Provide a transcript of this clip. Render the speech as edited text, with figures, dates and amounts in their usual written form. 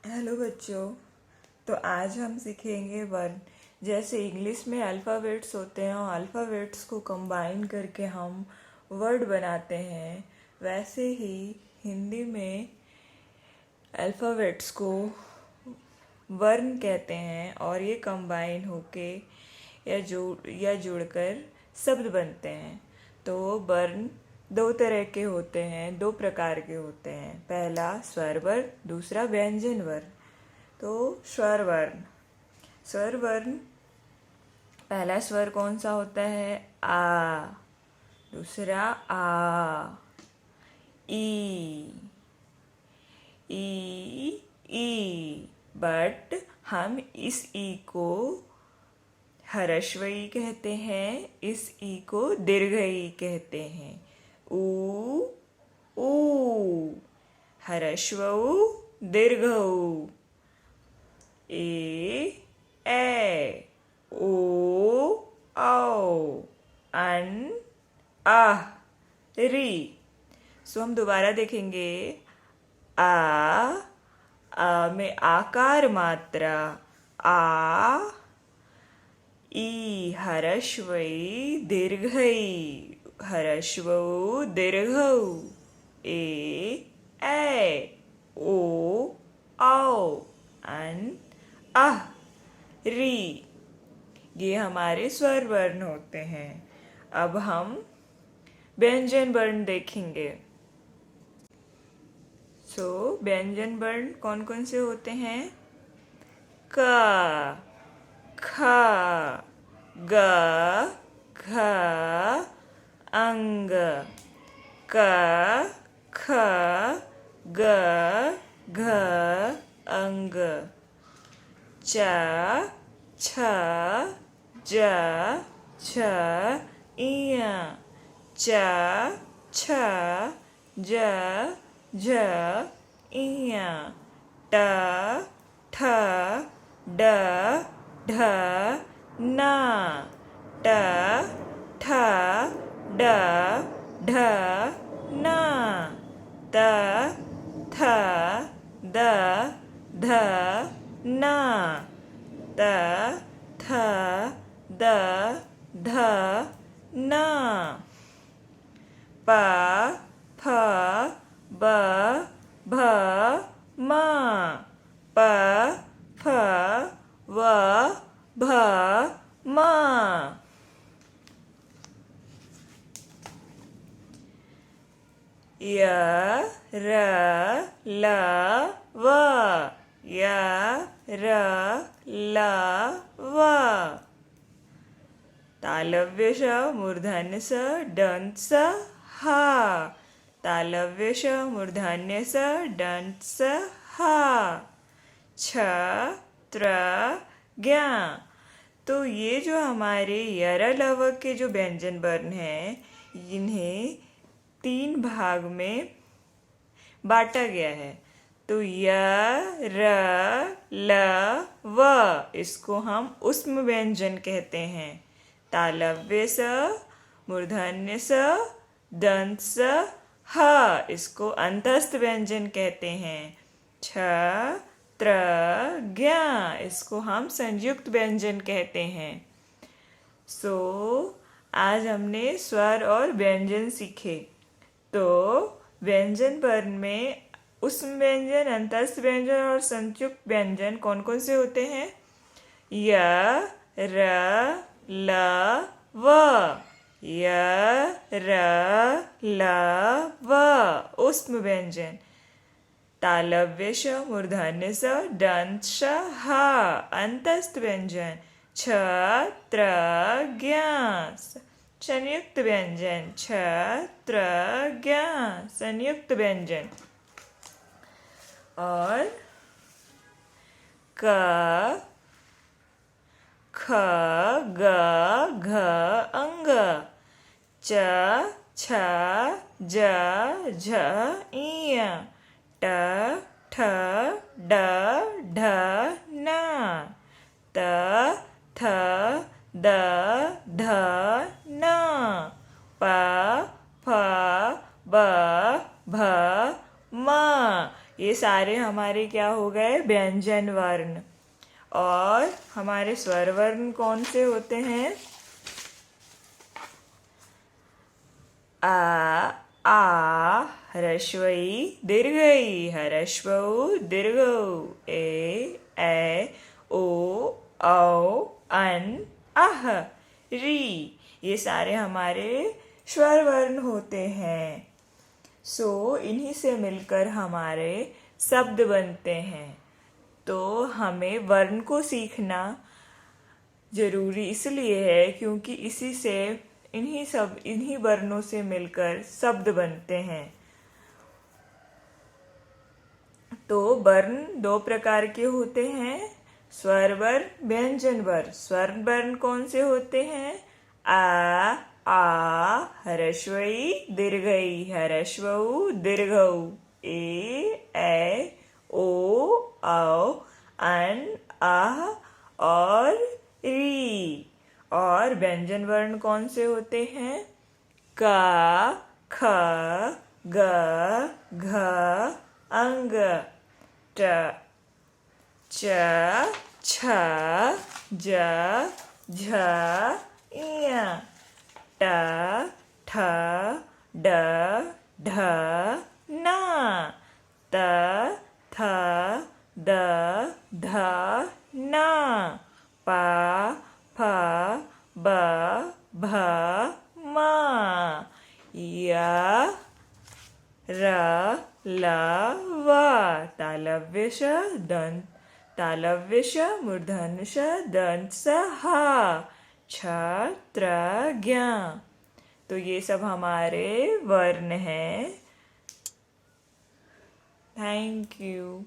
Hello बच्चों। तो आज हम सीखेंगे वर्ण। जैसे इंग्लिश में अल्फ़ाबेट्स होते हैं और अल्फ़ाबेट्स को कंबाइन करके हम वर्ड बनाते हैं, वैसे ही हिंदी में अल्फ़ाबेट्स को वर्ण कहते हैं और ये कंबाइन होके जुड़कर शब्द बनते हैं। तो वर्ण दो तरह के होते हैं, दो प्रकार के होते हैं। पहला स्वर वर्ण, दूसरा व्यंजन वर्ण। तो स्वर वर्ण, स्वर वर्ण, पहला स्वर कौन सा होता है? आ। दूसरा आ, ई, ई। बट हम इस ई को ह्रस्व ई कहते हैं, इस ई को दीर्घ ई कहते हैं। ऊ, ऊ, ह्रस्व ऊ, दीर्घ ऊ। ए, ओ, औ, अन, आह, री। सो हम दोबारा देखेंगे। आ में आकार मात्रा आ, ई ह्रस्व ई दीर्घ ई, ह्रस्व ऊ दीर्घ ऊ। ए, ओ, औ, अन, आह, री। ये हमारे स्वर वर्ण होते हैं। अब हम व्यंजन वर्ण देखेंगे। व्यंजन वर्ण कौन कौन से होते हैं? क, ख, ग, घ, अंग। क, ख, ग, घ, अंग। च, छ, ज, छ, इय। च, छ, ज, झ, इय। ट, ठ, ड, ढ, न। ट, ठ, ड, ढ, न। त, थ, द, ध, न। त, थ, द, ध, न। प, फ, ब, भ, म। प, फ, व, भ, म। य, र, ल, व। य, र, ल, व। तालव्य श, मूर्धन्य स, दंत स, हा। तालव्य श, मूर्धन्य स, दंत स, हा। छ, त्र, ज्ञ। तो ये जो हमारे यर लव के जो व्यंजन वर्ण हैं, इन्हें 3 भाग में बांटा गया है। तो य, र, ल, व, इसको हम ऊष्म व्यंजन कहते हैं। तालव्य स, मूर्धन्य स, दंत स, ह, इसको अंतस्थ व्यंजन कहते हैं। छ, त्र, ज्ञ, इसको हम संयुक्त व्यंजन कहते हैं। आज हमने स्वर और व्यंजन सीखे। तो व्यंजन वर्ण में ऊष्म व्यंजन, अंतस्थ व्यंजन और संयुक्त व्यंजन कौन कौन से होते हैं? य, र, ल, व। य, र, ल, व ऊष्म व्यंजन। तालव्य श, मूर्धन्य स, दंत श, ह अंतस्थ व्यंजन। छ, त्र, ज्ञ संयुक्त व्यंजन। छ, त्र, ज्ञ संयुक्त व्यंजन। और क, ख, ग, घ, अंग। च, छ, ज, झ, इय। ट, ठ, ड, ढ, न। त, थ, द, ध, न। प, फ, ब, भ, म। ये सारे हमारे क्या हो गए, व्यंजन वर्ण। और हमारे स्वर वर्ण कौन से होते हैं? आ, आ, ह्रस्व ई दीर्घ ई, ह्रस्व उ दीर्घ उ, ए ओ औ अन अह, री। ये सारे हमारे स्वर वर्ण होते हैं। सो इन्हीं से मिलकर हमारे शब्द बनते हैं। तो हमें वर्ण को सीखना जरूरी इसलिए है क्योंकि इसी से इन्हीं वर्णों से मिलकर शब्द बनते हैं। तो वर्ण दो प्रकार के होते हैं, स्वर वर्ण, व्यंजन वर्ण। स्वर वर्ण कौन से होते हैं? आ, ह्रस्व ई दीर्घ ई, ह्रस्व उ दीर्घ उ, ए ओ औ अन आह और री। और व्यंजन वर्ण कौन से होते हैं? का, ख, ग, घ, अंग, ट, च, छ, ज, झ, ञ, ट, ठ, ड, ढ, न, त, थ, द, ध, न, प, फ, ब, भ, म, य, र, ल, व। तालव्य श, दंत, तालव्य श, मूर्धन्य श, दंत स, ह, छ, त्र, ज्ञ। तो ये सब हमारे वर्ण हैं। Thank you.